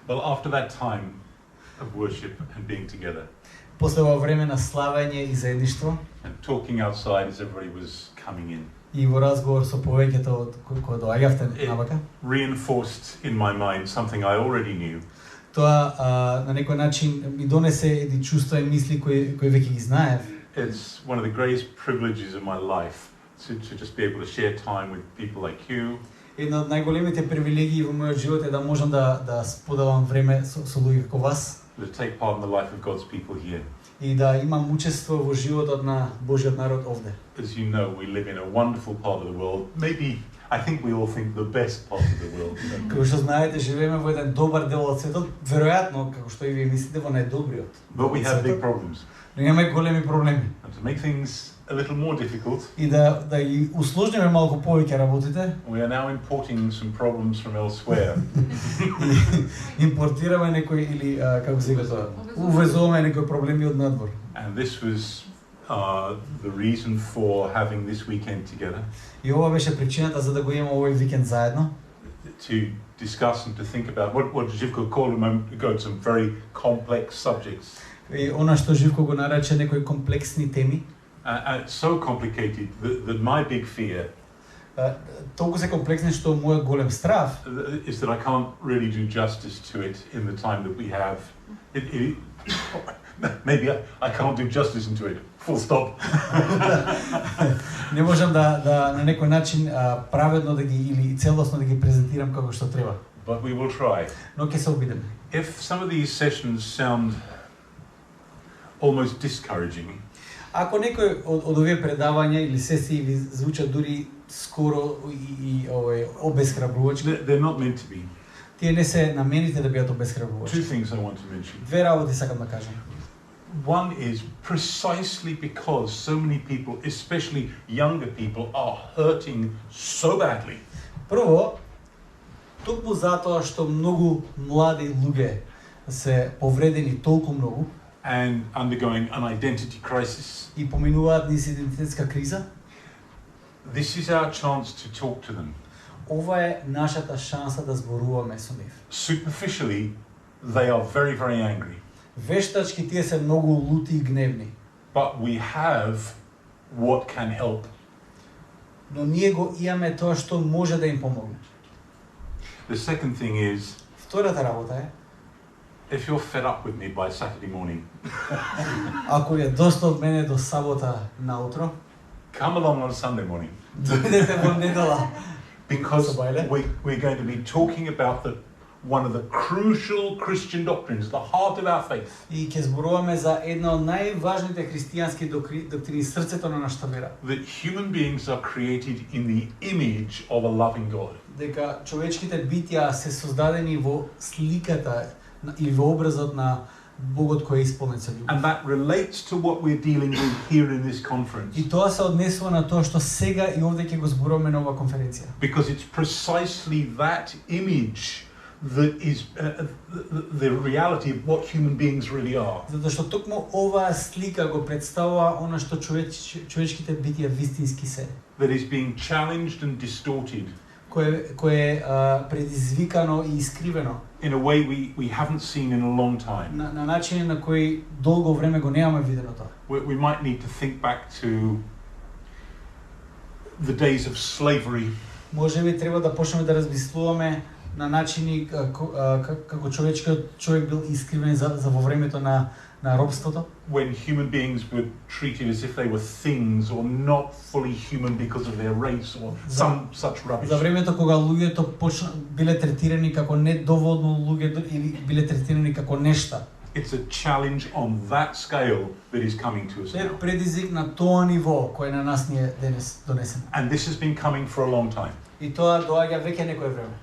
Well, after that time of worship and being together, После ова време на славење и заедништво and talking outside as everybody was coming in, и во разговор со повеќето од кои доаѓавте навака, reinforced in my mind something I already knew. тоа на некој начин ми донесе едни чувства и мисли кои веќе ги знаев. It's one of the greatest privileges of my life to just be able to share time with people like you. Една од најголемите привилегии во мојот живот е да можам да споделам време со луѓе како вас. To take part in the life of God's people here. И да имам учество во животот на Божјиот народ овде. As you know, we live in a wonderful part of the world. Maybe, I think we all think the best part of the world. Како што знаете, живееме во еден добар дел од светот, веројатно, како што и вие мислите, во најдобриот. But we have big problems. Но имаме големи проблеми. And to make things a little more difficult, И да ги усложниме малку повеќе работите, we are now importing some problems from elsewhere. импортираме некои или како се вика тоа, увезуваме некои проблеми од надвор. And this was the reason for having this weekend together. И ова беше причината за да го имаме овој викенд заедно. To discuss and to think about what Живко called a moment ago, some very complex subjects. И она што Живко го нарече некои комплексни теми. It's so complicated that my big fear Толку се комплексни што мојот голем страв is that I can't really do justice to it in the time that we have. Maybe I can't do justice into it. Full stop. Не можам да на некој начин праведно да ги или целосно да ги презентирам како што треба. But we will try. Но ќе се обидеме. If some of these sessions sound almost discouraging, Ако некој од овие предавања или сесии ви звучат дури скоро и обесхрабрувачки, they're not meant to be. Тие не се намените да бидат обесхрабрувачки. Two things I want to mention. Две работи сакам да кажам. One is precisely because so many people, especially younger people, are hurting so badly. Прво, токму затоа што многу млади луѓе се повредени толку многу And undergoing an identity crisis. и поминуваат низ идентитетска криза, This is our chance to talk to them. ова е нашата шанса да зборуваме со нив. Superficially, they are very, very angry. Вештачки тие се многу лути и гневни. But we have what can help. Но ние го имаме тоа што може да им помогне. The second thing is, Втората работа е, if you're fed up with me by Saturday morning, ако е доста од мене до сабота наутро, come along on Sunday morning. дојдете во недела. Because we're going to be talking about one of the crucial Christian doctrines, the heart of our faith. И ќе зборуваме за една од најважните христијански доктрини, срцето на нашата вера. That human beings are created in the image of a loving God. Дека човечките битја се создадени во сликата или во образот на Богот кој е исполнет со љубов. And that relates to what we're dealing with here in this conference. И тоа се однесува на тоа што сега и овде ќе го зборуваме на оваа конференција. Because it's precisely that image that is the reality of what human beings really are. Затоа што токму оваа слика го представува она што човечките битија вистински се. That is being challenged and distorted. Кое е предизвикано и искривено. In a way we haven't seen in a long time. На начин на кој долго време го немаме видено тоа. We might need to think back to the days of slavery. Можеби треба да почнеме да размислуваме на начини како човек бил искривен за во времето на робството. When human beings were treated as if they were things or not fully human because of their race or some such rubbish. За времето кога луѓето биле третирани како недоволно луѓе или биле третирани како нешта. It's a challenge on that scale that is coming to us now. Е предизвик на тоа ниво кој на нас ни е денес донесено. And this has been coming for a long time. И тоа доаѓа веќе некое време.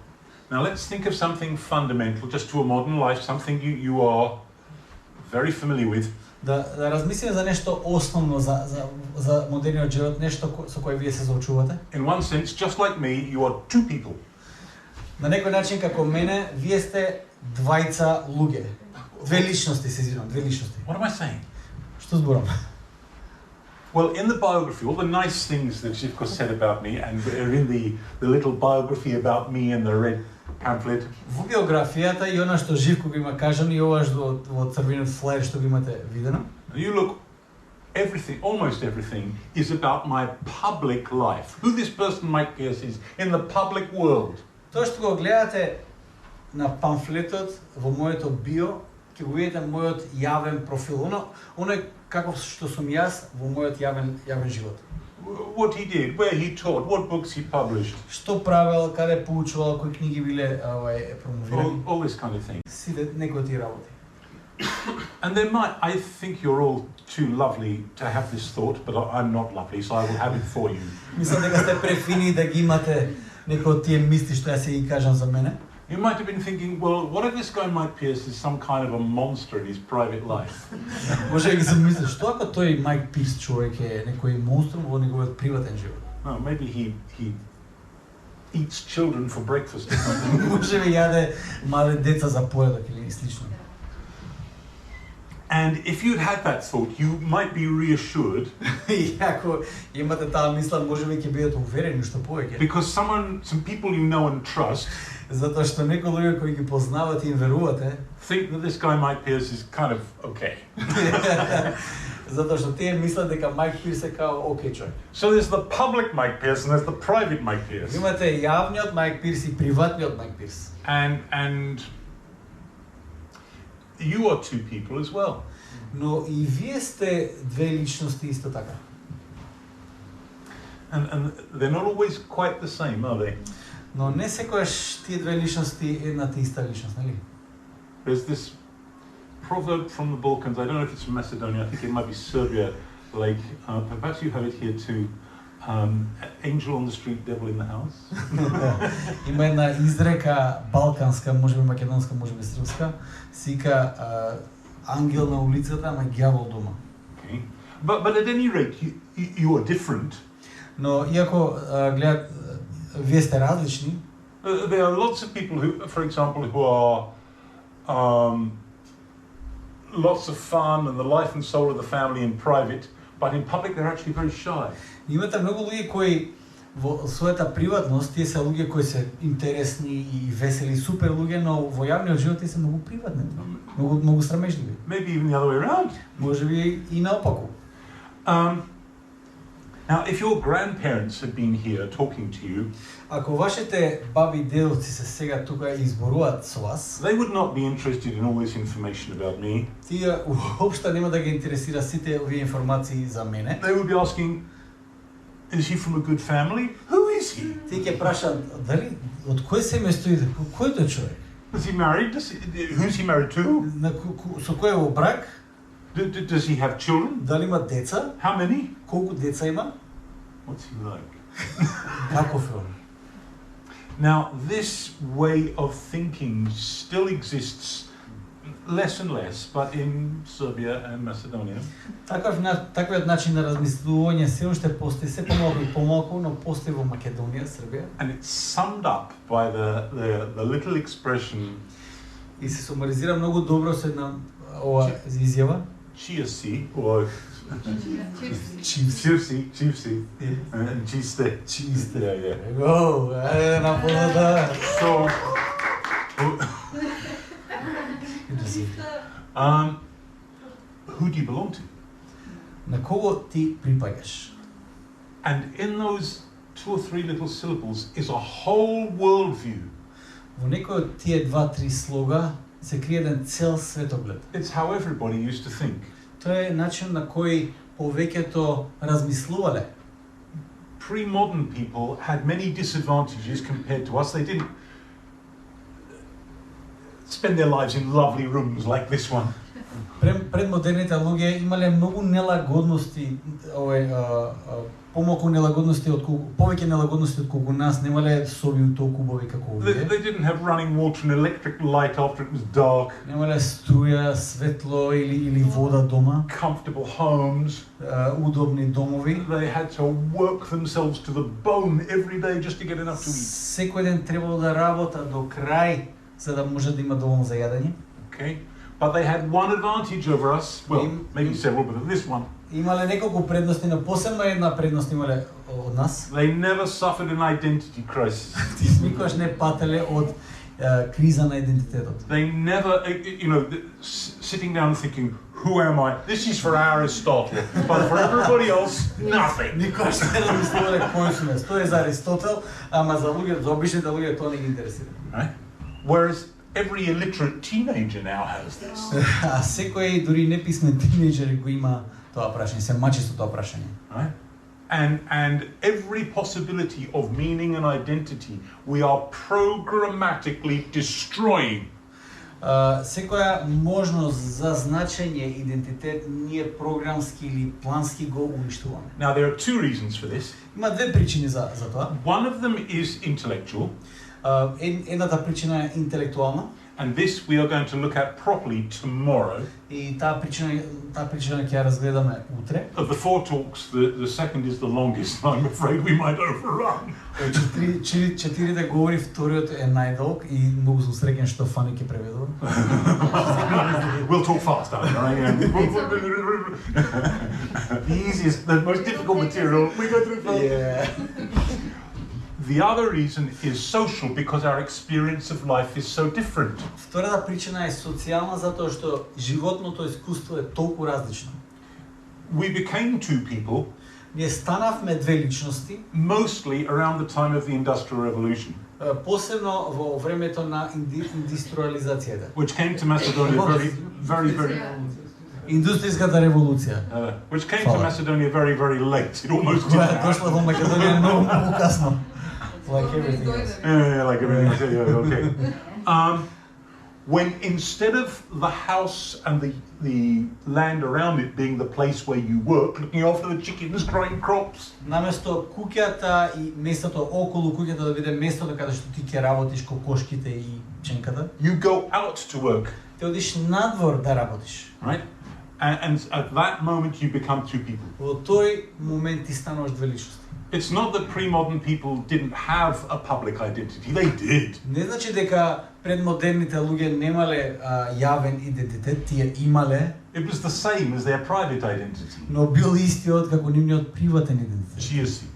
Now let's think of something fundamental just to a modern life, something you are very familiar with. Да размислиме за нешто основно за модерниот живот, нешто со кое вие се заочувате. In one sense, just like me, you are two people. На некој начин како мене, вие сте двајца луѓе. Две личности, се извинувам, две личности. What am I saying? Што зборам? Well, in the biography, all the nice things that Живко said about me, and in the little biography about me in the red pamphlet. Во биографијата и она што Живко го има кажано и ова што во црвениот флаер што го имате видено. You look, everything, almost everything, is about my public life. Who this person Meic Pearse is in the public world. Тоа што го гледате на памфлетот во моето био, ќе го видите мојот јавен профил. Оно како што сум јас во мојот јавен живот. What he did, where he taught, what books he published. Што правел, каде поучувал, кои книги биле промовирани. All this kind of thing. Сите некои од тие работи. And there might, I think you're all too lovely to have this thought, but I'm not lovely, so I will have it for you. Мислам дека сте префини да ги имате некои од тие мисли што јас ги кажам за мене. You might have been thinking, well, what if this guy Meic Pearse is some kind of a monster in his private life? Може да ги се мислиш, што ако тој Мeic Pearse човек е некој монструм во неговиот приватен живот? No, maybe he eats children for breakfast. Може би јаде мале деца за поедок или слично. And if you'd had that thought, you might be reassured. И ако имате таа мисла, може би ќе бидете уверени што повеќе. Because some people you know and trust Затоа што некои луѓе кои ги познавате и им верувате, think that this guy Meic Pearse is kind of okay. Затоа што тие мислат дека Мeic Pearse е као окей човек. So there's the public Meic Pearse and there's the private Meic Pearse. Имате јавниот Meic Pearse и приватниот Meic Pearse. And you are two people as well. Но и вие сте две личности исто така. And they're not always quite the same, are they? Но не секогаш тие две личности едната иста личност, нели? There's this proverb from the Balkans. I don't know if it's from Macedonia. I think it might be Serbia. Like, perhaps you have it here too. Angel on the street, devil in the house. Има една изрека балканска, можеби македонска, можеби српска, сика ангел на улицата, ама ѓавол дома. Okay. But at any rate, you are different. Но иако гледат вие сте различни. There are lots of people who, for example, who are lots of fun and the life and soul of the family in private, but in public they're actually very shy. Имате многу луѓе кои во својата приватност, тие се луѓе кои се интересни и весели, супер луѓе, но во јавниот живот тие се многу приватни, многу срамежливи. Maybe even the other way around. Можеби и наопаку. Now, if your grandparents had been here talking to you, ако вашите баби и дедовци се сега тука и зборуваат со вас, they would not be interested in all this information about me. тие уопште нема да ги интересира сите овие информации за мене. They would be asking, is he from a good family? Who is he? Тие ќе прашаат дали од кој семејство иде, кој е тој човек? Is he married? Who's he married to? Со кој е во брак? Does he have children? Дали има деца? How many? Колку деца има? What's he like? Каков е он? Now, this way of thinking still exists less and less, but in Serbia and Macedonia. Таквиот начин на размислување се уште постои, се помалку и помалку, но постои во Македонија, Србија. And it's summed up by the little expression. И се сумаризира многу добро со една ова изјава. Чијаси, or Чивси, and чисте. Чисте. Yeah. Го, на полата. So, who do you belong to? На кого ти припаѓаш? And in those 2 or 3 little syllables is a whole worldview. Во некој од тие 2-3 слога се крие еден цел светоглед. It's how everybody used to think. Тоа е начин на кој повеќето размислувале. Pre-modern people had many disadvantages compared to us. They didn't spend their lives in lovely rooms like this one. Предмодерните луѓе имале многу нелагодности, помалку нелагодности отколку повеќе нелагодности отколку нас, немале соби толку убави како овие. They didn't have running water and electric light after it was dark. Немале струја, светло или вода дома. Comfortable homes. Удобни домови. They had to work themselves to the bone every day just to get enough to eat. Секој ден требало да работат до крај за да може да има доволно за јадење. Okay. But they had one advantage over us. Well, maybe several, but this one. Имале неколку предности, но посебно една предност имале од нас. They never suffered an identity crisis. Никогаш не пателе од криза на идентитетот. They never, sitting down and thinking, who am I? This is for Aristotle, but for everybody else, nothing. Никош не размислувале кој сум јас. Тоа е за Аристотел, ама за луѓето, за обичните луѓе тоа не ги интересира. Right? Whereas every illiterate teenager now has this. А секој дури неписмен тинејџер го има тоа прашање, се мачисто тоа прашање. Right? And every possibility of meaning and identity we are programmatically destroying. Секоја можност за значење, идентитет, ние програмски или плански го уништуваме. Now there are two reasons for this. Има две причини за тоа. One of them is intellectual. Едната причина е интелектуална. And this we are going to look at properly tomorrow. И таа причина ќе ја разгледаме утре. Of the four talks, the second is the longest. I'm afraid we might overrun. Четирите говори, вториот е најдолг и многу сум среќен што Фани ќе преведува. We'll talk fast, right? The easiest, the most difficult material. We go through fast. Yeah. The other reason is social because our experience of life is so different. Втората причина е социјална затоа што животното искуство е толку различно. We became two people. Ние станавме две личности. Mostly around the time of the Industrial Revolution. Посебно во времето на индустриализацијата. Which came to Macedonia very Индустријската револуција. Which came to Macedonia very late. It almost did. Дошла во Македонија многу касно. Like everything else. Yeah, like everything else. Yeah, okay. When instead of the house and the land around it being the place where you work, looking after the chickens, growing crops. Наместо куќата и местото околу куќата да биде местото каде што ти ќе работиш кокошките и пченката. You go out to work. Ти одиш надвор да работиш. Right? And at that moment you become two people. Во тој момент ти стануваш две личности. It's not that pre-modern people didn't have a public identity. They did. Не значи дека предмодерните луѓе немале јавен идентитет, тие имале. It was the same as their private identity. Но бил истиот како нивниот приватен идентитет. Чијаси.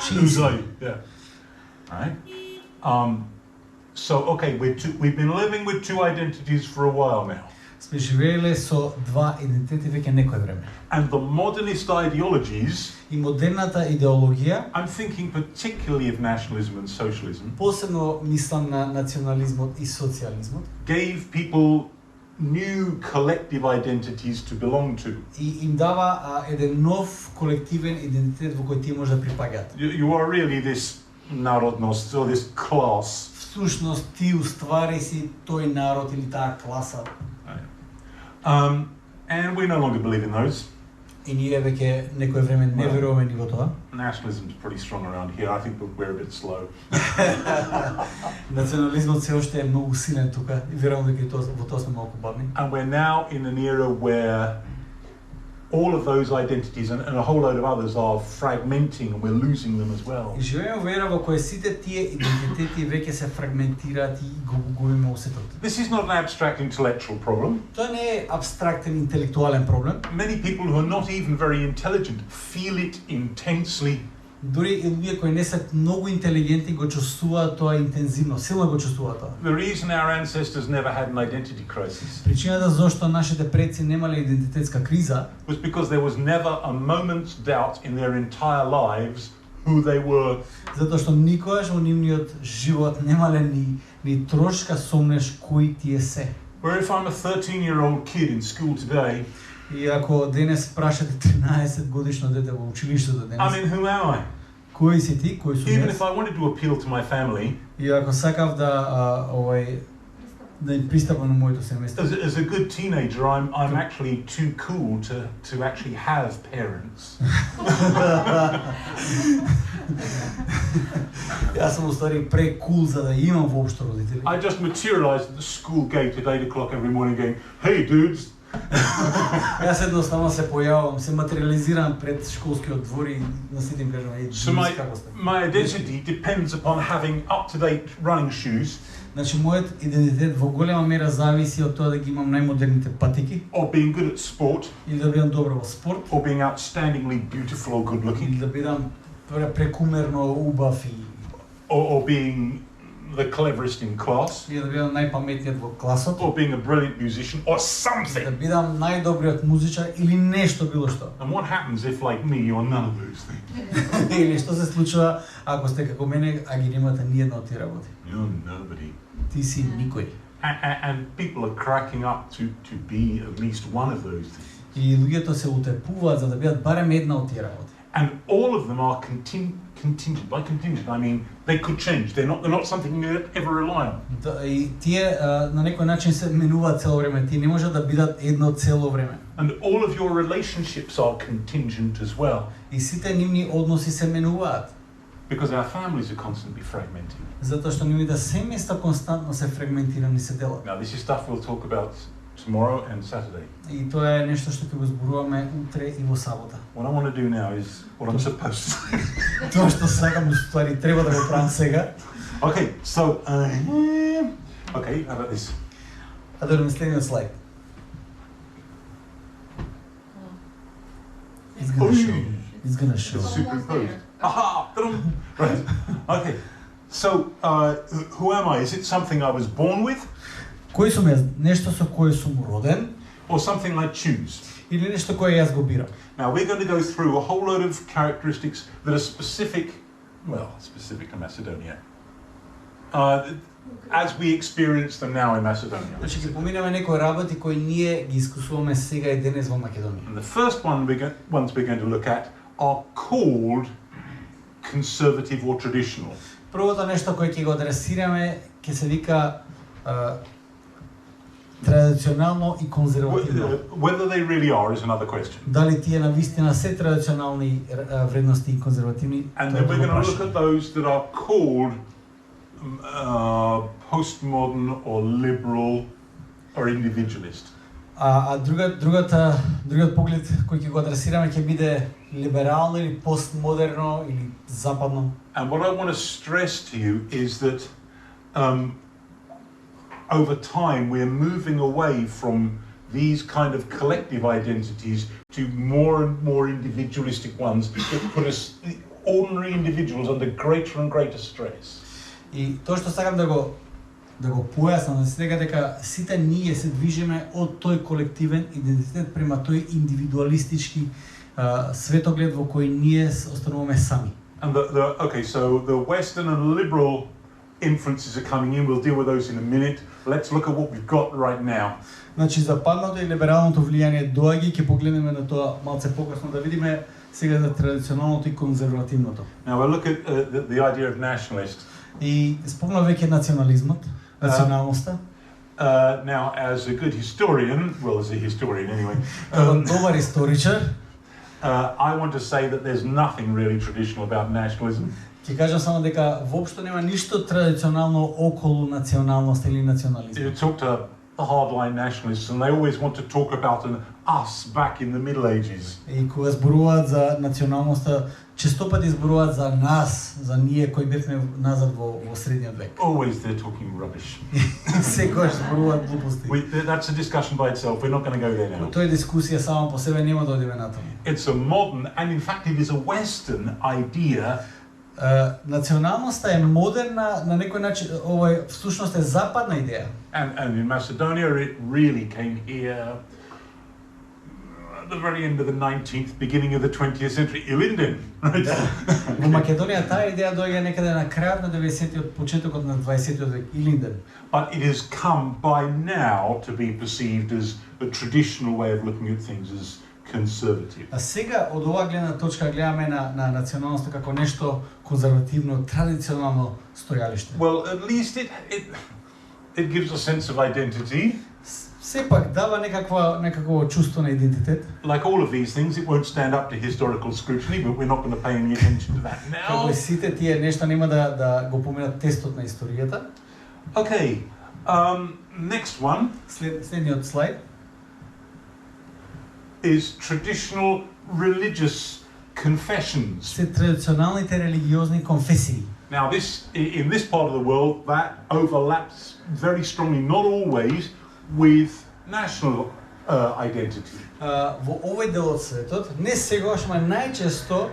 Чијаси. Yeah. Right? So okay, we've been living with two identities for a while now. Сме живееле со два идентитети веќе некој време. And the modernist ideologies, и модерната идеологија, I'm thinking particularly of nationalism and socialism, посебно мислам на национализмот и социјализмот, gave people new collective identities to belong to. И им дава еден нов колективен идентитет во кој тие може да припаѓаат. You are really this народност, or this class. Всушност ти уствари си тој народ или таа класа. And we no longer believe in those. И ние веќе некој време не веруваме ни во тоа. Nationalism is pretty strong around here. I think we're a bit slow. Национализмот се уште е многу силен тука и верувам дека во тоа сме малку бавни. And we're now in an era where all of those identities and a whole load of others are fragmenting and we're losing them as well. И живееме во ера во која сите тие идентитети веќе се фрагментираат и го губиме усетот. This is not an abstract intellectual problem. Тоа не е абстрактен интелектуален проблем. Many people who are not even very intelligent feel it intensely. Дури и луѓе кои не се многу интелигентни го чувствуваат тоа интензивно, силно го чувствуваат тоа. The reason our ancestors never had an identity crisis. Причината зошто нашите предци немале идентитетска криза was because there was never a moment's doubt in their entire lives who they were. Затоа што никогаш во нивниот живот немале ни трошка сомнеш кои тие се. Where if I'm a 13-year-old kid in school today, и ако денес прашате 13 годишно дете во училиштето денес, I mean, who am I? Кој си ти, кој сум јас? Even if I wanted to appeal to my family, и ако сакав да да им пристапам на моето семејство. As a good teenager, I'm actually too cool to actually have parents. Јас сум уствари прекул за да имам воопшто родители. I just materialized at the school gate at 8 o'clock every morning going, "Hey dudes." Јас едноставно се појавувам, се материализирам пред школскиот двор и на сите им кажам, "Еј, So my identity depends upon having up-to-date running shoes. Значи мојот идентитет во голема мера зависи од тоа да ги имам најмодерните патики, or being good at sport, или да бидам добро во спорт, or being outstandingly beautiful or good looking, или да бидам прекумерно убав и or being the cleverest in class, или да бидам најпаметниот во класот, or being a brilliant musician, or да something. бидам најдобриот музичар или нешто било што. And what happens if, like me, you're none of those things? Или што се случува ако сте како мене, а ги немате ни една од тие работи. You're nobody. Ти си никој. And people are cracking up to be at least one of those things. И луѓето се утепуваат за да бидат барем една од тие работи. And all of them are contingent. By contingent, I mean they could change. They're not something you ever rely on. И тие на некој начин се менуваат цело време. Тие не можат да бидат едно цело време. And all of your relationships are contingent as well. И сите нивни односи се менуваат. Because our families are constantly fragmenting. Затоа што нивните семејства константно се фрагментирани се делат. Now this is stuff we'll talk about tomorrow and Saturday. И тоа е нешто што ќе го зборуваме утре и во сабота. What I want to do now is what I'm supposed to do. Тоа што сакам уствари треба да го правам сега. Okay, so okay, how about this? А да следниот слайд. It's gonna show. It's gonna show. It's superimposed. Aha! Right. Okay. So, who am I? Is it something I was born with? Кој сум јас? Нешто со кое сум роден? Or something I choose? Или нешто кое јас го бирам? Now, we're going to go through a whole load of characteristics that are specific to Macedonia. As we experience them now in Macedonia. Значи ќе поминеме некои работи кои ние ги искусуваме сега и денес во Македонија. And the first ones we're going to look at are called conservative or traditional. Првото нешто кое ќе го адресираме ќе се вика традиционално и конзервативно. Whether they really are is another question. Дали тие навистина се традиционални вредности и конзервативни? And then we're going to look at those that are called postmodern or liberal or individualist. Другиот поглед кој ќе го адресираме ќе биде либерално или постмодерно или западно. And what I want to stress to you is that over time we're moving away from these kind of collective identities to more and more individualistic ones that put us, the ordinary individuals, under greater and greater stress. И тоа што сакам да го појаснам сега дека сите ние се движиме од тој колективен идентитет према тој индивидуалистички светоглед во кој ние остануваме сами. And so the Western and liberal influences are coming in. We'll deal with those in a minute. Let's look at what we've got right now. Значи западното и либералното влијание доаѓа, ќе погледнеме на тоа малце покасно да видиме сега за традиционалното и конзервативното. Now we'll look at the idea of nationalist. И спомна веќе национализмот, националноста. Now, as a good historian, well, as a historian anyway, добар историчар, I want to say that there's nothing really traditional about nationalism. Ќе кажам само дека воопшто нема ништо традиционално околу националноста или национализм. You talk to the hardline nationalists and they always want to talk about an us back in the Middle Ages. И кога зборуваат за националноста, честопати зборуваат за нас, за ние кои бевме назад во средниот век. Always they're talking rubbish. Секогаш зборуваат глупости. That's a discussion by itself. We're not going to go there now. Тоа е дискусија само по себе, нема да одиме натаму. It's a modern and in fact it is a Western idea. Националноста е модерна на некој начин, овој всушност е западна идеја. And in Macedonia it really came here at the very end of the 19th, beginning of the 20th century. Ilinden, right? Во Македонија таа идеја доаѓа некаде на крајот на 90-тиот, почетокот на 20-тиот век, Илинден. But it has come by now to be perceived as a traditional way of looking at things as conservative. А сега од оваа гледна точка гледаме на националноста како нешто конзервативно, традиционално стојалиште. Well, at least it gives a sense of identity. Сепак дава некакво чувство на идентитет. Like all of these things, it won't stand up to historical scrutiny, but we're not going to pay any attention to that now. Како сите тие нешта нема да го поминат тестот на историјата. Okay, next one. Следниот слайд is traditional religious confessions. Се традиционалните религиозни конфесии. Now in this part of the world that overlaps very strongly, not always, with national identity. Во овој дел од светот не сегаш, ма најчесто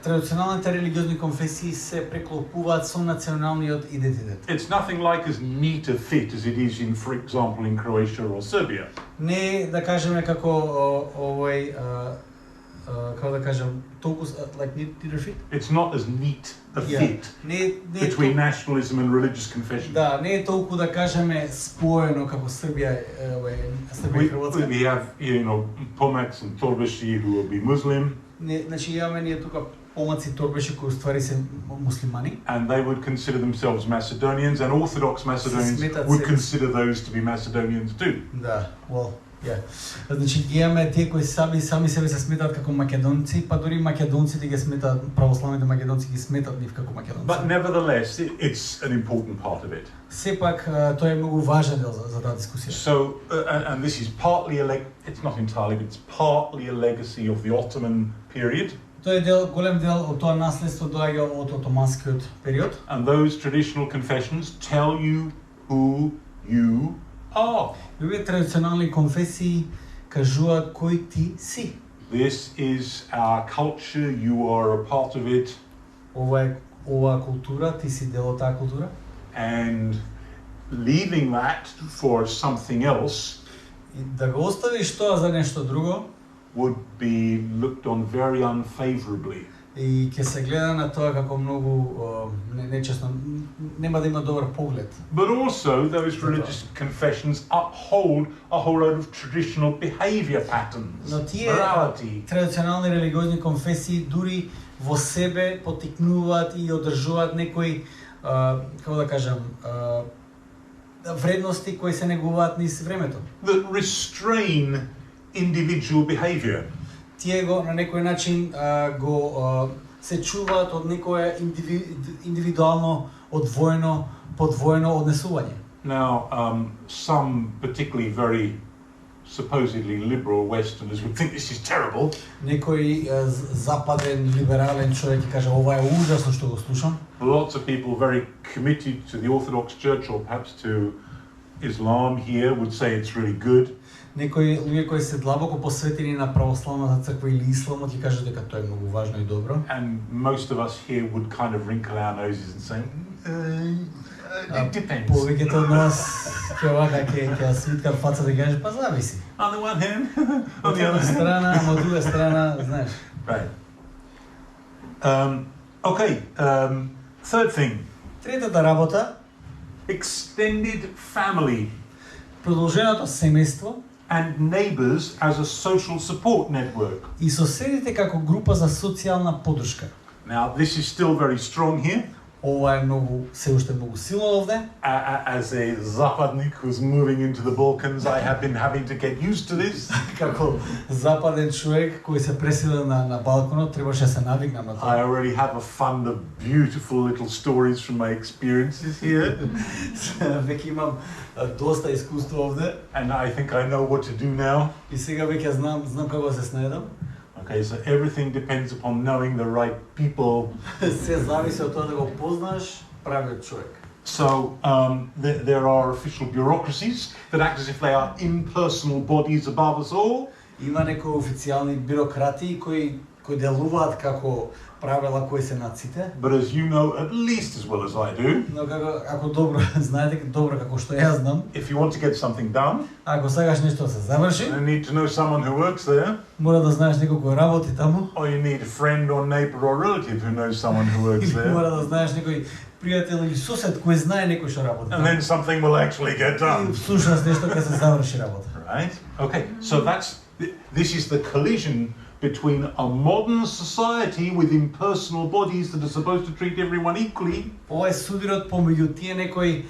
Традиционалните религиозни конфесии се преклопуваат со националниот идентитет. It's nothing like as neat a fit as it is in, for example, in Croatia or Serbia. Не да кажеме како овој како да кажем толку like neat fit. It's not as neat a fit between nationalism and religious confession. Да, не е толку да кажеме споено како Србија и Хрватска. We have, you know, Pomaks and Torbeshi who will be Muslim. Не, значи имаме ние тука помаци торбеши кои ствари се муслимани. And they would consider themselves Macedonians, and Orthodox Macedonians would consider those to be Macedonians too. Да, well, yeah. Значи ги имаме тие кои сами себе се сметаат како македонци, па дури македонците ги сметаат, православните македонци ги сметаат нив како македонци. But nevertheless, it's an important part of it. Сепак тоа е многу важен дел за таа дискусија. So, and this is partly it's not entirely, but it's partly a legacy of the Ottoman period. Тоа е голем дел од тоа наследство доаѓа од отоманскиот период. And those traditional confessions tell you who you are. Овие традиционални конфесии кажуваат кој ти си. This is our culture, you are a part of it. Оваа култура, ти си дел од таа култура. And leaving that for something else, и да го оставиш тоа за нешто друго, would be looked on very unfavorably. И ќе се гледа на тоа како многу нечесно, нема да има добар поглед. But also those religious confessions uphold a whole load of traditional behavior patterns. Но тие традиционални религиозни конфесии дури во себе поттикнуваат и одржуваат некои како да кажам вредности кои се негуваат низ времето. That restrain individual behavior. Тие го на некој начин го се чуваат од некое индивидуално, одвоено, подвоено однесување. Now, some particularly very supposedly liberal Westerners would think this is terrible. Некој западен либерален човек ќе каже ова е ужасно што го слушам. Lots of people very committed to the Orthodox Church or perhaps to Islam here would say it's really good. Некои луѓе кои се длабоко посветени на православната црква или исламот ќе кажат дека тоа е многу важно и добро. And most of us here would kind of wrinkle our noses and say, it depends. Повеќето од нас ќе вака ќе свиткат фаца да кажат па зависи. On the one hand, on the other страна, ама од друга страна, знаеш. Right. Okay, third thing. Третата работа, extended family. Продолженото семејство and neighbors as a social support network. И соседите како група за социјална поддршка. Now this is still very strong here. Ова е многу се уште многу силно овде. As a западник who's moving into the Balkans, I have been having to get used to this. Како западен човек кој се пресела на Балканот, требаше да се навикнам на тоа. I already have a fund of beautiful little stories from my experiences here. Веќе имам доста искуство овде. And I think I know what to do now. И сега веќе знам како да се снајдам. Okay, so everything depends upon knowing the right people. Се зависи од тоа да го познаеш правиот човек. So there are official bureaucracies that act as if they are impersonal bodies above us all. Има некои официјални бюрократи кои делуваат како правила кои се над сите. But as you know at least as well as I do. Но ако добро знаете добро како што јас знам. If you want to get something done, ако сакаш нешто да се заврши, you need to know someone who works there. Мора да знаеш некој кој работи таму. Or you need a friend or neighbor or relative who knows someone who works there. Мора да знаеш некој пријател или сосед кој знае некој што работи. And then something will actually get done. И всушност нешто ќе се заврши работа. Right? Okay. So this is the collision between a modern society with impersonal bodies that are supposed to treat everyone equally. Ова е судирот помеѓу тие некои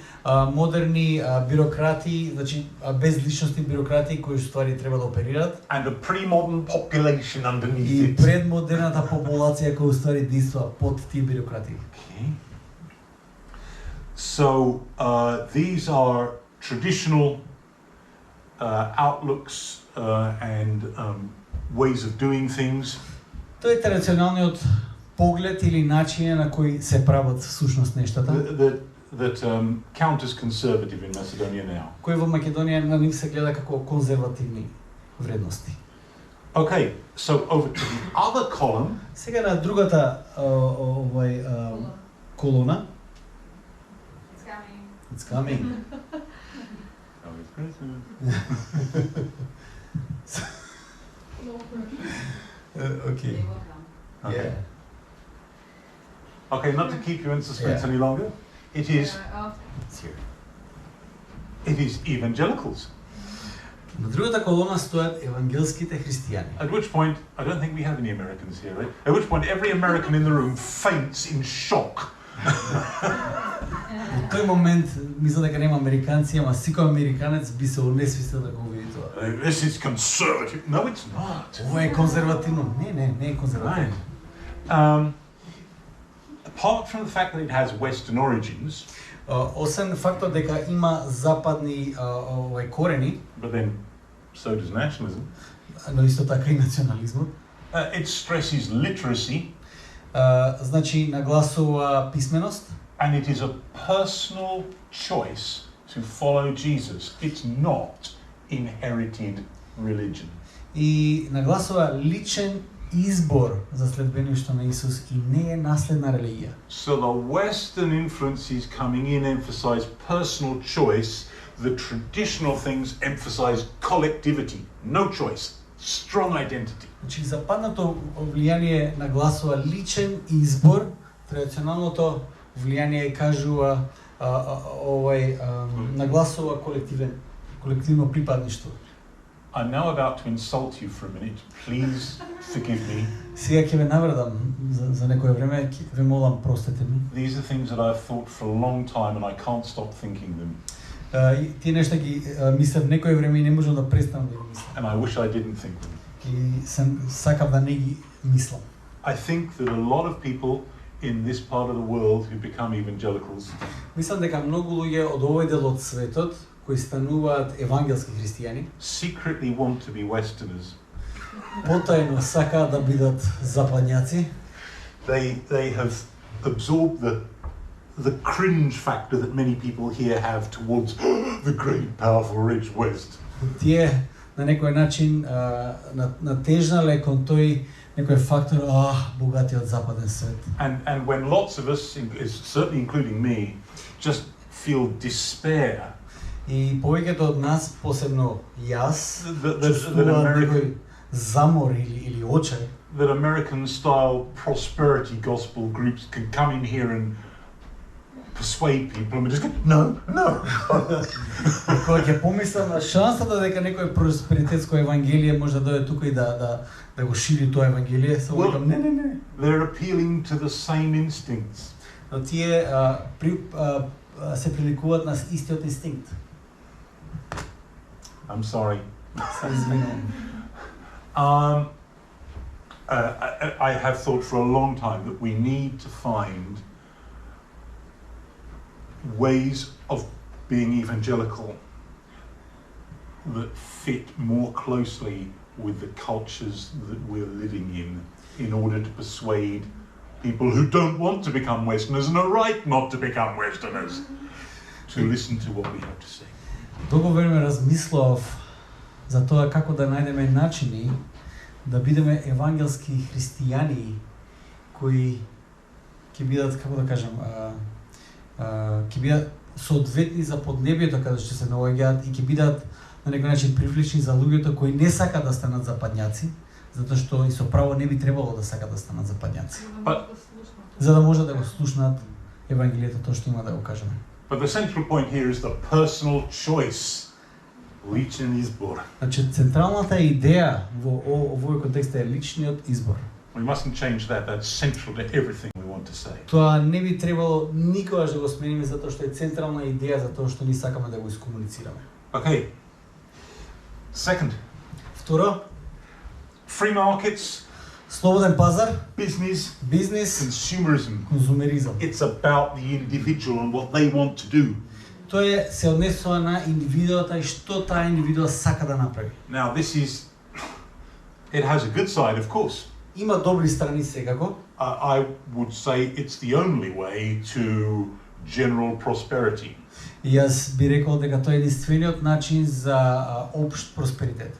модерни бюрократи, значи безличностни бюрократи кои ствари треба да оперираат. And a pre-modern population underneath И it. предмодерната популација која ствари действува под тие бюрократи. Okay. So these are traditional outlooks and ways of doing things. Тоа е традиционалниот поглед или начин на кој се прават всушност нештата. That count as conservative in Macedonia now. Кој во Македонија на нив се гледа како конзервативни вредности. Okay, so over to the other column. Сега на другата колона. It's coming. Okay. Yeah. Okay, not to keep you in suspense any longer. It is evangelicals. На другата колона стоят евангелските християни. At which point, I don't think we have any Americans here, right? At which point every American in the room faints in shock. Во тој момент мисля дека нема американци, ама секој американец би се унесвистил да го види тоа. This is conservative. No, it's not. Ова е конзервативно. Не е конзервативно. Apart from the fact that it has Western origins, освен фактот дека има западни корени, but then so does nationalism. Но исто така и национализмот. It stresses literacy. Значи нагласува писменост. And it is a personal choice to follow Jesus. It's not inherited religion. И нагласува личен избор за следбеништво на Исус и не е наследна религија. So the Western influences coming in emphasize personal choice. The traditional things emphasize collectivity, no choice, strong identity. Значи западното влијание нагласува личен избор, традиционалното влијание кажува нагласува колективно припадништво. I'm now about to insult you for a minute. Please forgive me. Сега ќе ве навредам за некое време, ве молам простете ми. These are things that I've thought for a long time and I can't stop thinking them. Тие нешта ги мислев некое време и не можам да престанам да ги мислам. And I wish I didn't think them. И сакав да не ги мислам. I think that a lot of people in this part of the world who become evangelicals. Мислам дека многу луѓе од овој дел од светот кои стануваат евангелски христијани secretly want to be Westerners. Потајно сакаат да бидат западњаци. They have absorbed the cringe factor that many people here have towards the great, powerful, rich West. Тие на некој начин натежнале кон тој некој фактор, богатиот западен свет. And when lots of us, certainly including me, just feel despair. И повеќето од нас, посебно јас, чувствуваат некој замор или очај. That American-style prosperity gospel groups can come in here and persuade people and we just go, no. Кога ќе помислам на шансата дека некој просперитетско евангелие може да дојде тука и да го шири тоа евангелие, се викам не. They're appealing to the same instincts. Но тие се приликуваат на истиот инстинкт. I'm sorry. I have thought for a long time that we need to find ways of being evangelical that fit more closely with the cultures that we're living in order to persuade people who don't want to become Westerners and are right not to become Westerners to listen to what we have to say. Долго време размислував за тоа како да најдеме начини да бидеме евангелски христијани кои ќе бидат, како да кажам, ќе бидат соодветни за поднебието каде што се наоѓаат и ќе бидат на некој начин привлечни за луѓето кои не сакаат да станат западњаци, затоа што и со право не би требало да сакаат да станат западњаци. За да може да го слушнат евангелието тоа што има да го кажеме. But the central point here is the personal choice. Личен избор. Значи централната идеја во овој контекст е личниот избор. We mustn't change that. That's central to everything we want to say. Тоа не би требало никогаш да го смениме затоа што е централна идеја за тоа што ни сакаме да го искомуницираме. Okay. Second. Второ, free markets, слободен пазар, business, consumerism. Конзумеризам. It's about the individual and what they want to do. Тоа се однесува на индивидуата и што таа индивидуа сака да направи. Now it has a good side, of course. Има добри страни секако. I would say it's the only way to general prosperity. И јас би рекол дека тоа е единствениот начин за општ просперитет.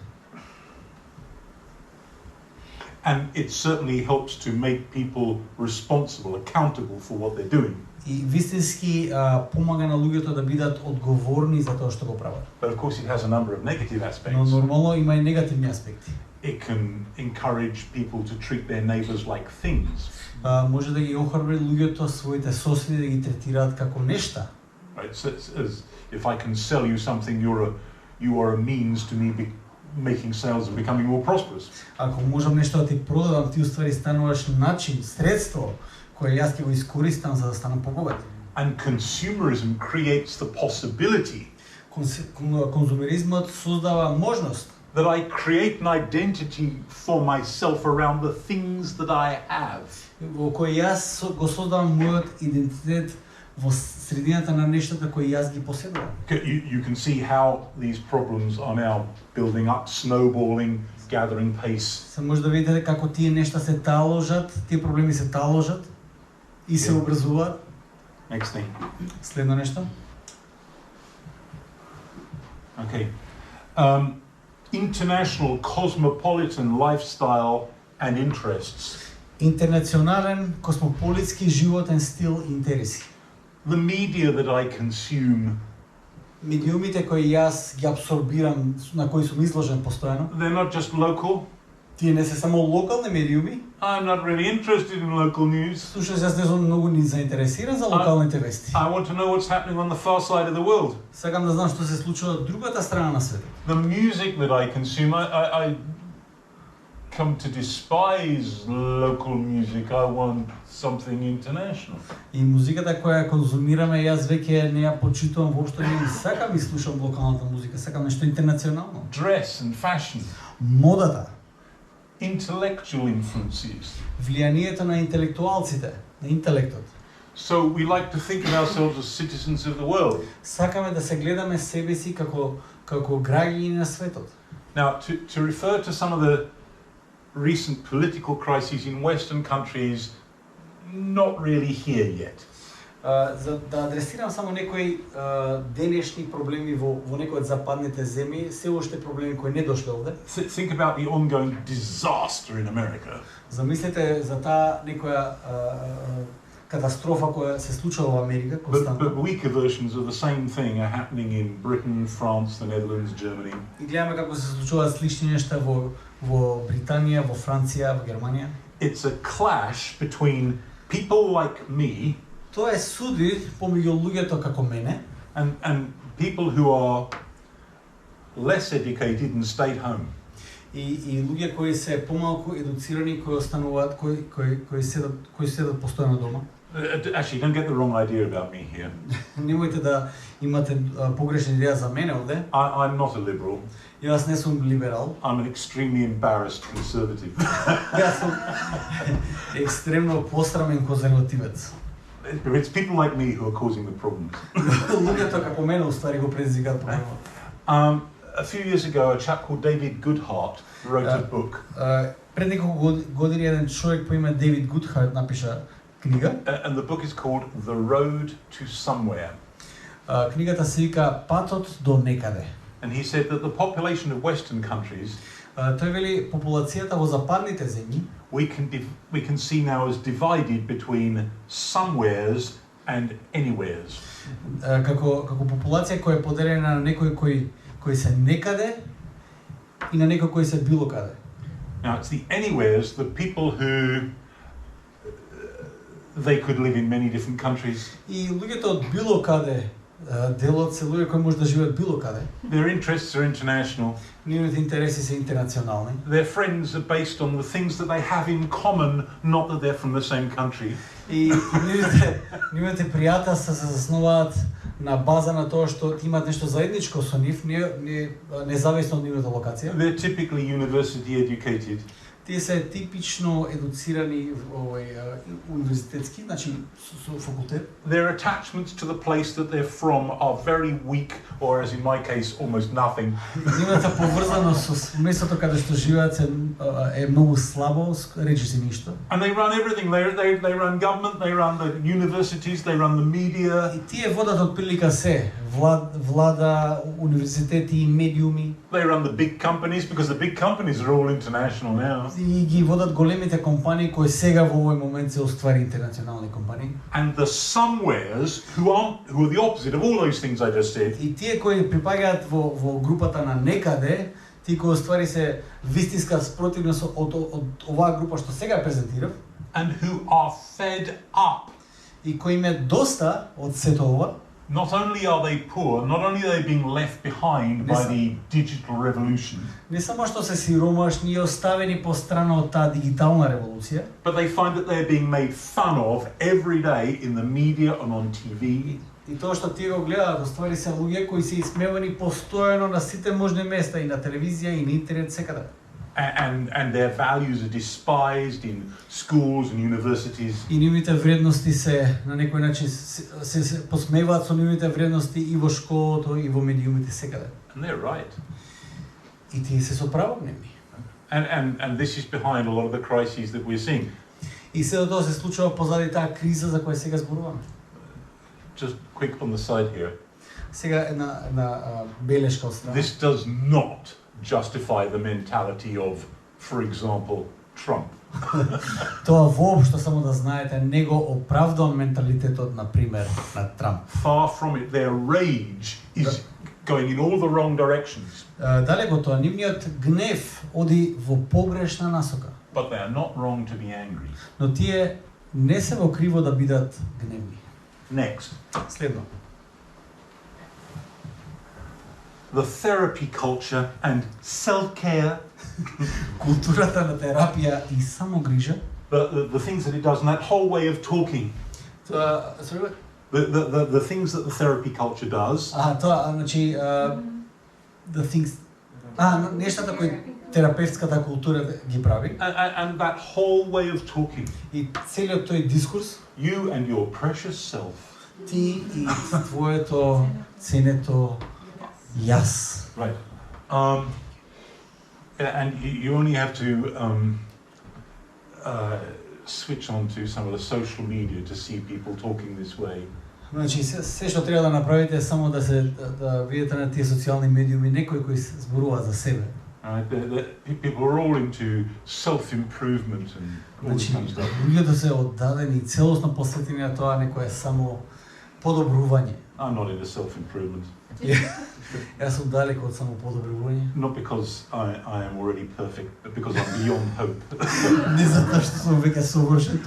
And it certainly helps to make people responsible, accountable for what they're doing. И вистински помага на луѓето да бидат одговорни за тоа што го прават. But of course it has a number of negative Но aspects. нормално има и негативни аспекти. It can encourage people to treat their neighbors like things. Може да ги охрабри луѓето своите соседи да ги третираат како нешта. Right? So as if I can sell you something, you are a means to me making sales and becoming more prosperous. Ако можам нешто да ти продадам, ти уствари стануваш начин, средство кое јас ќе го искористам за да станам побогат. And consumerism creates the possibility Конзумеризмот создава можност that I create an identity for myself around the things that I have. во кој јас го создавам мојот идентитет во средината на нештата кои јас ги поседувам. You can see how these problems are now building up, snowballing, gathering pace. Се може да видите како тие нешта се таложат, тие проблеми се таложат и се образуваат. Next thing. Следно нешто. Okay. International cosmopolitan lifestyle and interests. Интернационален, космополитски животен стил и интереси. The media that I consume, Медиумите кои јас ги абсорбирам, на кои сум изложен постојано, they're not just local. тие не се само локални медиуми. I'm not really interested in local news. Слушаш, јас не сум многу ни заинтересиран за локалните вести. I want to know what's happening on the far side of the world. Сакам да знам што се случува од другата страна на светот. The music that I consume, I come to despise local music. I want something international. И музиката која ја конзумираме, јас веќе не ја почитувам воопшто, не сакам и слушам локалната музика, сакам нешто интернационално. Dress and fashion. Модата, Intellectual influences. влијанието на интелектуалците, на интелектот. So we like to think of ourselves as citizens of the world. Сакаме да се гледаме себе си како граѓани на светот. Now, to refer to some of the recent political crises in Western countries, not really here yet. За да адресирам само некои денешни проблеми во некои од западните земји, се уште проблеми кои не дошле овде. Think about the ongoing disaster in America. Замислете за таа некоја катастрофа која се случува во Америка But константно. weaker versions of the same thing are happening in Britain, France, the Netherlands, Germany. И гледаме како се случуваат слични нешта во Британија, во Франција, во Германија. It's a clash between people like me Тоа е суди помеѓу луѓето како мене and people who are less educated and stayed home. и луѓе кои се помалку едуцирани, кои остануваат, кои седат постојано дома. Actually, don't get the wrong idea about me here. Немојте да имате погрешна идеја за мене овде. I'm not a liberal. Јас не сум либерал. I'm an extremely embarrassed conservative. Јас сум екстремно посрамен конзервативец. It's people like me who are causing the problems. Луѓето како мене уствари го предизвикаат проблемот. A few years ago, a chap called David Goodhart wrote a book. Пред неколку години еден човек по име Дейвид Гудхарт напиша книга. And the book is called The Road to Somewhere. Книгата се вика Патот до некаде. And he said that the population of Western countries Тој вели популацијата во западните земји we can see now as divided between somewheres and anywheres. Како популација која е поделена на некои кои се некаде и на некои кои се било каде. Now it's the anywheres, the people who they could live in many different countries. И луѓето од било каде делот се луѓе кои може да живеат било каде. Their interests are international. Нивните интереси се интернационални. Their friends are based on the things that they have in common, not that they're from the same country. И нивните пријателства се заснуваат на база на тоа што имаат нешто заедничко со нив, независно од нивната локација. They're typically university educated. Тие се типично едуцирани универзитетски, значи со факултет. Their attachments to the place that they're from are very weak, or as in my case, almost nothing. Нивната поврзаност со местото каде што живеат е многу слабо, речи се ништо. And they run everything. They run government, they run the universities, they run the media. И тие водат отприлика се, влада, универзитети и медиуми. They run the big companies because the big companies are all international now. И ги водат големите компании кои сега во овој момент се уствари интернационални компании. And the somewheres who are the opposite of all those things I just said. И тие кои припаѓаат во групата на некаде, тие кои уствари се вистинска спротивност од оваа група што сега презентирав. And who are fed up. И кои им е доста од сето ова. Not only are they poor, not only are they being left behind by the digital revolution. Не само што се сиромашни и оставени по страна од таа дигитална револуција, but they find that they're being made fun of every day in the media and on TV. И тоа што тие го гледаат, оствари се луѓе кои се исмевани постојано на сите можни места и на телевизија и на интернет секаде. And their values are despised in schools and universities. И нивните вредности се на некој начин се посмеваат со нивните вредности и во школото и во медиумите секаде. And they're right. И тие се со право гневни. And this is behind a lot of the crises that we're seeing. И се тоа се случува позади таа криза за која сега зборуваме. Just quick on the side here. Сега една белешка од страна. This does not justify the mentality of, for example, Trump. Тоа воопшто, само да знаете, не го оправдувам менталитетот, на пример, на Трамп. Far from it, their rage is going in all the wrong directions. Далеко тоа, нивниот гнев оди во погрешна насока. But they are not wrong to be angry. Но тие не се во криво да бидат гневни. Next. Следно. The therapy culture and self-care. Културата на терапија и самогрижа. The things that it does and that whole way of talking. Тоа, sorry. The things that the therapy culture does. Тоа, значи, the things, нештата кои терапевтската култура ги прави. And that whole way of talking. И целиот тој дискурс. You and your precious self. Ти и твоето ценето јас. Right. And you only have to switch on to some of the social media to see people talking this way. Значи се што треба да направите е само да видите на тие социјални медиуми некои кои зборуваат за себе. People are all into self-improvement and all this kind of stuff. Луѓето се оддадени и целосно посветени на тоа, некој е само подобрување. I'm not into self-improvement. Јас сум далеко од само подобрување. Not because I am already perfect, but because I'm beyond hope. Не затоа што сум веќе совршен,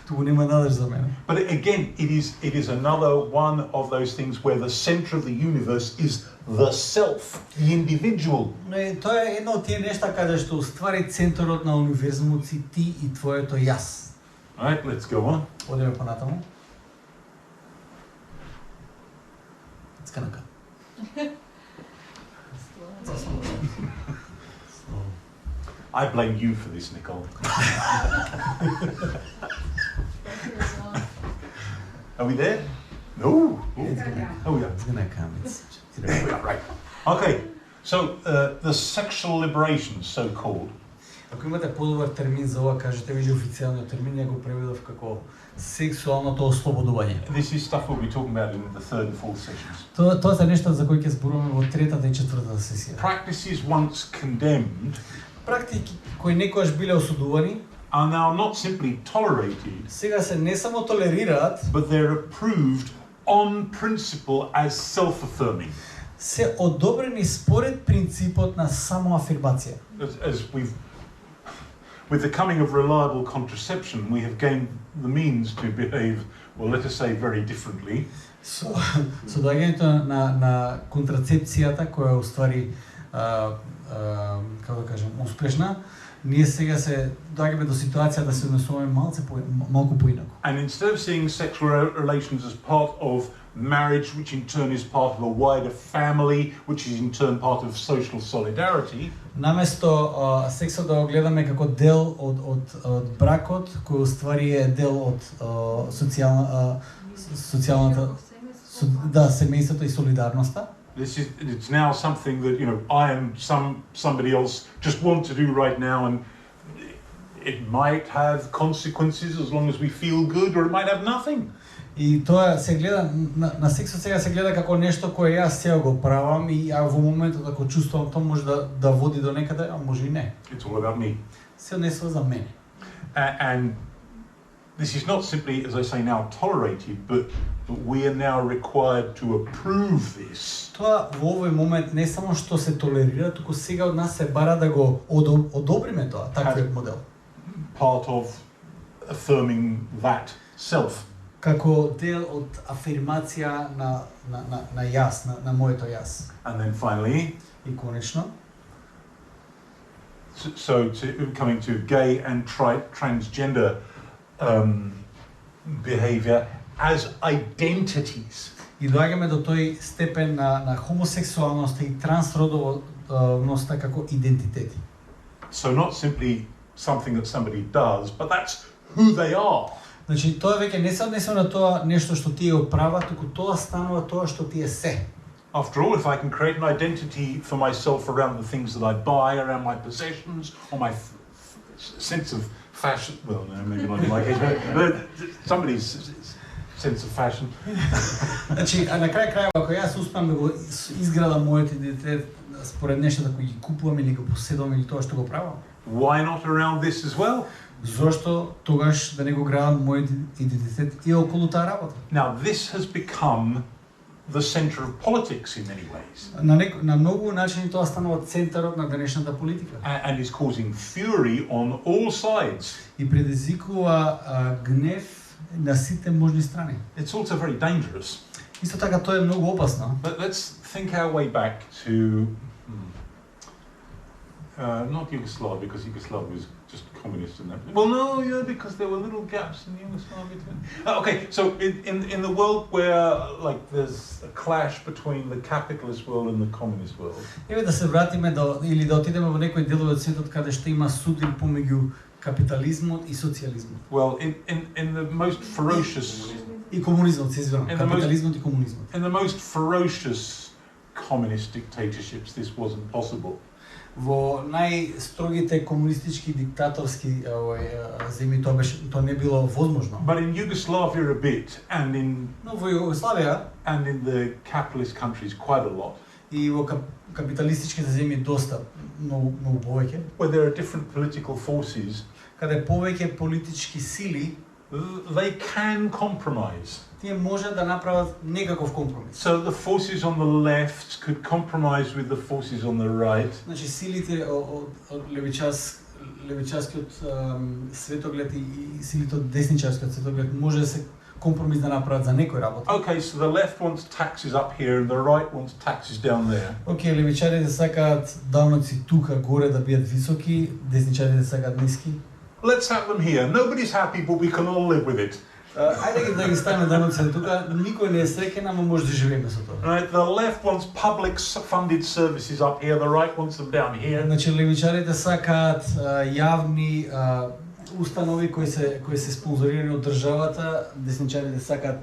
туку нема надеж за мене. But again, it is another one of those things where the center of the universe is the self, the individual. Но тоа е едно од тие нешта каде што уствари центарот на универзумот си ти и твоето јас. Right, let's go on. Одеме понатаму. It's gonna come. I blame you for this, Nicole. Are we there? No. Oh yeah. It's gonna come. There we are, right. Okay. So the sexual liberation, so called. Ако имате подобар термин за ова, кажете ви официјалниот термин, ја го преведов како сексуалното ослободување. This is stuff we'll be talking about in the third and fourth sessions. Тоа се нешта за кои ќе зборуваме во третата и четвртата сесија. Practices once condemned, практики кои некогаш биле осудувани, are now not simply tolerated, сега се не само толерираат, but they're approved on principle as self-affirming. Се одобрени според принципот на самоафирмација. As with the coming of reliable contraception, we have gained the means to behave, well, let us say, very differently. Со доаѓањето на контрацепцијата, која уствари, како да кажем, успешна, Ние сега се доаѓаме до ситуација да се однесуваме малку поинаку. And instead of seeing sexual relations as part of marriage, which in turn is part of a wider family, which is in turn part of social solidarity, наместо сексот да го гледаме како дел од бракот, кој уствари е дел од социјалната семејството и солидарноста. It's now something that, you know, I and somebody else just want to do right now, and it might have consequences as long as we feel good, or it might have nothing. И тоа се гледа на сексот сега се гледа како нешто кое јас сега го правам и во моментот ако чувствувам тоа може да води до некаде, а може и не. It's all about me. Се однесува за мене. And this is not simply, as I say now, tolerated, but we are now required to approve this. Тоа во овој момент не само што се толерира, туку сега од нас се бара да го одобриме тоа, таквиот модел. Part of affirming that self. Како дел од афирмација на јас, на моето јас. And then finally, и конечно, so coming to gay and transgender behavior as identities. И доаѓаме до тој степен на хомосексуалноста и трансродовноста како идентитети. So not simply something that somebody does, but that's who they are. Значи тоа веќе не се однесува на тоа нешто што тие го прават, туку тоа станува тоа што тие се. After all, if I can create an identity for myself around the things that I buy, around my possessions, or my sense of fashion, well, no, maybe not in my case, but somebody's sense of fashion. Значи, а на крај ако јас успеам да го изградам мојот идентитет според нештата кои ги купувам или го поседувам или тоа што го правам, why not around this as well? Зошто тогаш да не го градам мојот идентитет и околу таа работа? Now, this has become the center of politics in many ways. На многу начини тоа станува центарот на денешната политика. And is causing fury on all sides. И предизвикува гнев на сите можни страни. It's also very dangerous. Исто така тоа е многу опасно. But let's think our way back to not Yugoslavia, because Yugoslavia was just communist and that. Well, no, yeah, because there were little gaps in Yugoslavia too. Okay, so in the world where like there's a clash between the capitalist world and the communist world. Еве да се вратиме или да отидеме во некои делови од светот каде што има судир помеѓу капитализмот и социјализмот. Well, in the most ferocious и комунизмот, се извинувам, капитализмот и комунизмот. In the most ferocious communist dictatorships this wasn't possible. Во најстрогите комунистички диктаторски земји тоа не било возможно. But in Yugoslavia a bit, and in Но во Југославија and in the capitalist countries quite a lot. И во капиталистичките земји доста многу повеќе. Where there are different political forces, каде повеќе политички сили, they can compromise. Тие може да направат некаков компромис. So the forces on the left could compromise with the forces on the right. Значи силите од левичарскиот светоглед и силите од десничарскиот светоглед може да се компромис да направат за некој работа. Okay, so the left wants taxes up here and the right wants taxes down there. Okay, левичарите сакаат даноци тука горе да бидат високи, десничарите сакаат ниски. Let's have them here. Nobody's happy, but we can all live with it. Ајде да ги ставиме даноците тука, никој не е среќен, ама може да живееме со тоа. Right, the left wants public funded services up here, the right wants them down here. Значи левичарите сакаат јавни установи кои се спонзорирани од државата, десничарите сакаат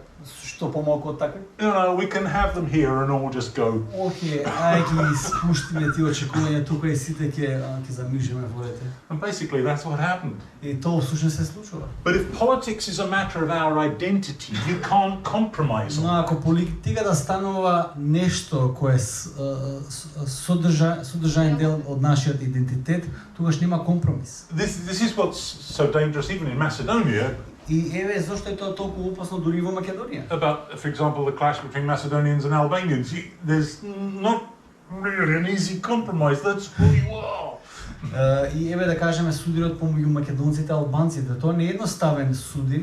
што помалку од такви. You know, we can have them here and all just go. Океј, ајде ги спуштиме тие очекувања тука и сите ќе замижеме во рете. And basically that's what happened. И тоа всушност се случува. But if politics is a matter of our identity, you can't compromise on. Но ако политиката станува нешто кое е содржаен дел од нашиот идентитет, тогаш нема компромис. This is what's so dangerous even in Macedonia. И еве зошто е тоа толку опасно дури во Македонија. About, for example, the clash between Macedonians and Albanians. There's not really an easy compromise. That's who you are. И еве да кажеме судирот помеѓу македонците и албанците, тоа не е едноставен судир,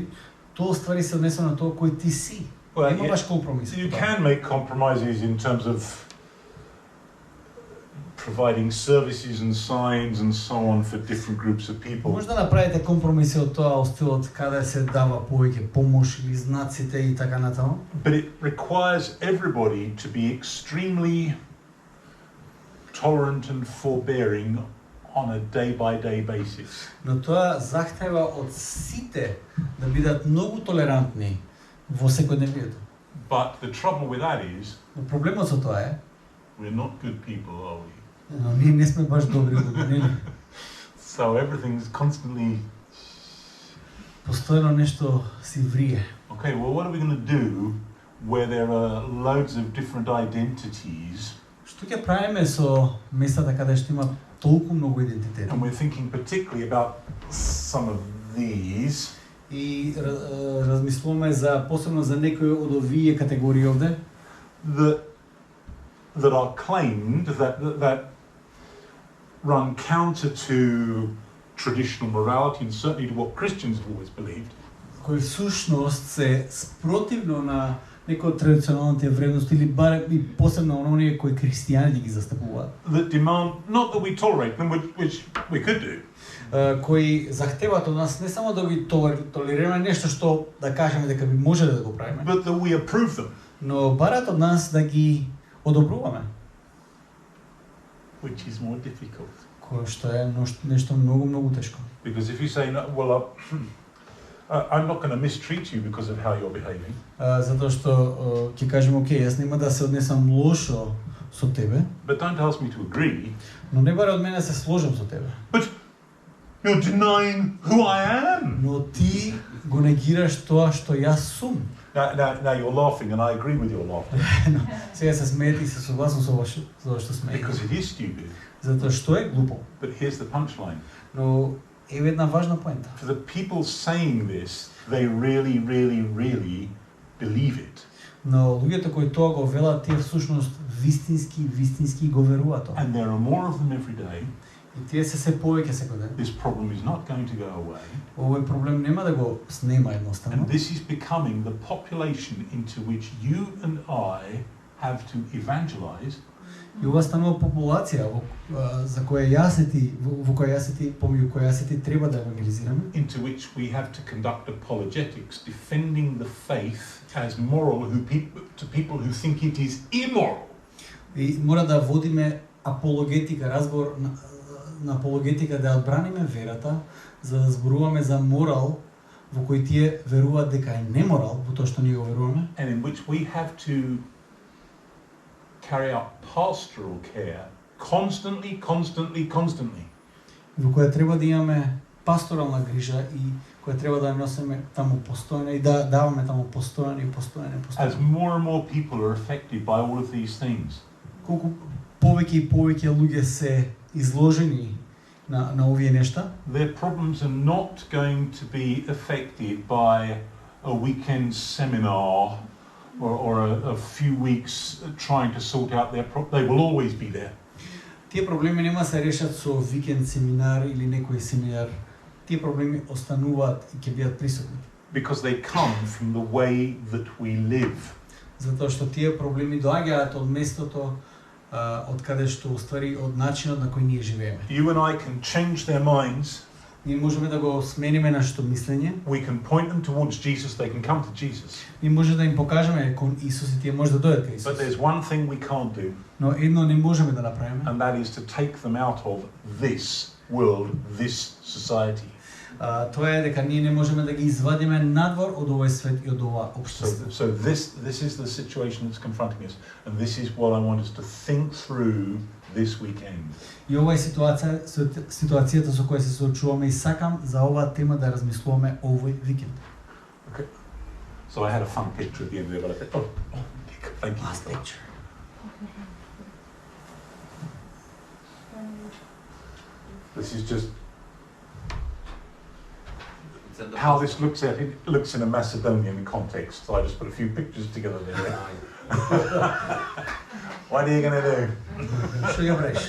тоа ствари се однесува на тоа кој ти си. Нема баш компромис. You can make compromises in terms of providing services and signs and so on for different groups of people. Може да направите компромиси од тоа стилот каде се дава повеќе помош или знаците и така натаму. But it requires everybody to be extremely tolerant and forbearing on a day-by-day basis. Но тоа захтева од сите да бидат многу толерантни во секојдневието. But the trouble with that is, Но проблемот со тоа е, we're not good people, are we? но ние не сме баш добри луѓе, нели? So everything's constantly, Постојано нешто си врие. okay, well, what are we going to do where there are loads of different identities? Што ќе правиме со местата каде што има толку многу идентитети? And we're thinking particularly about some of these. И размислуваме за посебно за некои од овие категории овде, that are claimed that run counter to traditional morality and certainly to what Christians have always believed. кои всушност се спротивно на некои од традиционалните вредности или барем и посебно на оние кои христијаните ги застапуваат. That demand not that we tolerate them, which we could do. Кои захтеваат од нас не само да ги толерираме нешто што да кажеме дека би може да го правиме, But that we approve them. но бараат од нас да ги одобруваме, Which is more difficult. кој што е нешто многу тешко. Because if you say, no, well, I'm not going to mistreat you because of how you're behaving. Затоа што ќе кажеме, окей, јас нема да се однесам лошо со тебе, But don't ask me to agree. но не бара од мене да се сложам со тебе. But you're denying who I am. Но ти го негираш тоа што јас сум. Now you're laughing, and I agree with your laughter. Сега се смеете и се согласам со тоа што смеете. Because it is stupid. Затоа што е глупо. But here's the punchline. Но е една важна поента. For the people saying this, they really, really, really believe it. Но луѓето кои тоа го велат, тие всушност вистински го веруваат тоа. And there are more of them every day. И тие се повеќе секој ден. This problem is not going to go away. Овој проблем нема да го снема едноставно. And this is becoming the population into which you and I have to evangelize. И ова станува популација за која јас и ти, во која јас и ти, помеѓу која јас и ти треба да евангелизираме. Into which we have to conduct apologetics, defending the faith as moral to people who think it is immoral. И мора да водиме апологетика, разговор на апологетика, да одбраниме верата, за да зборуваме за морал во кој тие веруваат дека е неморал, во тоа што ние го веруваме. And in which we have to carry out pastoral care constantly. Во која треба да имаме пасторална грижа и која треба да носиме таму постојано и да даваме таму постојано. As more and more people are affected by all of these things. Колку повеќе луѓе се изложени на овие нешта, Their problems are not going to be affected by a weekend seminar or a few weeks trying to sort out their problems. They will always be there. Тие проблеми нема се решат со викенд семинар или некој семинар. Тие проблеми остануваат и ќе бидат присутни. Because they come from the way that we live. Затоа што тие проблеми доаѓаат од местото од каде што уствари од начинот на кој ние живееме. You and I can change their minds. Ние можеме да го смениме нашето мислење. We can point them towards Jesus. They can come to Jesus. Ние може да им покажеме кон Исус и тие може да дојдат кај Исус. But there's one thing we can't do. Но едно не можеме да направиме. And that is to take them out of this world, this society. Тоа е дека ние не можеме да ги извадиме надвор од овој свет и од ова општество. So this is the situation that's confronting us, and this is what I want us to think through this weekend. И ова е ситуацијата со која се соочуваме и сакам за оваа тема да размислуваме овој викенд. Okay. So I had a fun picture at the end there, but I said, thank you. Last picture. This is just how this looks in a Macedonian context. So I just put a few pictures together there. What are you going to do? Што ја правиш?